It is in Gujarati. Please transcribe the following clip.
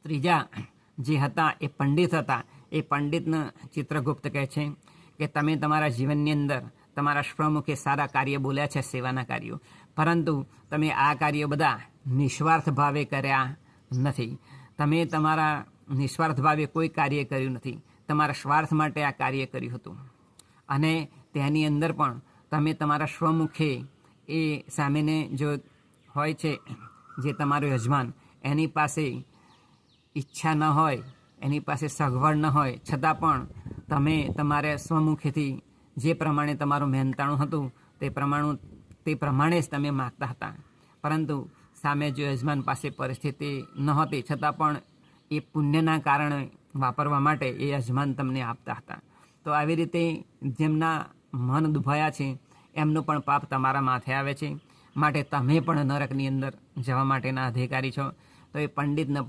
ત્રીજા જે હતા એ પંડિત હતા. એ પંડિતને ચિત્રગુપ્ત કહે છે કે તમે તમારા જીવનની અંદર તમારા સ્વમુખે સારા કાર્ય બોલ્યા છે, સેવાના કાર્યો, પરંતુ તમે આ કાર્યો બધા નિસ્વાર્થ ભાવે કર્યા નથી. તમે તમારા નિસ્વાર્થ ભાવે કોઈ કાર્ય કર્યું નથી, તમારા સ્વાર્થ માટે આ કાર્ય કર્યું હતું. અને તેની અંદર પણ તમે તમારા સ્વમુખે એ સામેને જો હોય છે જે તમારો યજમાન, એની પાસે ઈચ્છા ન હોય, એની પાસે સગવડ ન હોય, છતાં પણ તમે તમારે સ્વમુખેથી જે પ્રમાણે તમારું મહેનતાણું હતું તે પ્રમાણે જ તમે માગતા હતા. પરંતુ સામે જો યજમાન પાસે પરિસ્થિતિ નહોતી, છતાં પણ એ પુણ્યના કારણે વાપરવા માટે એ યજમાન તમને આપતા હતા. તો આવી રીતે જેમના મન દુભાયા છે એમનું પણ પાપ તમારા માથે આવે છે. માટે તમે પણ નરકની અંદર જવા માટેના અધિકારી છો. તો એ પંડિતને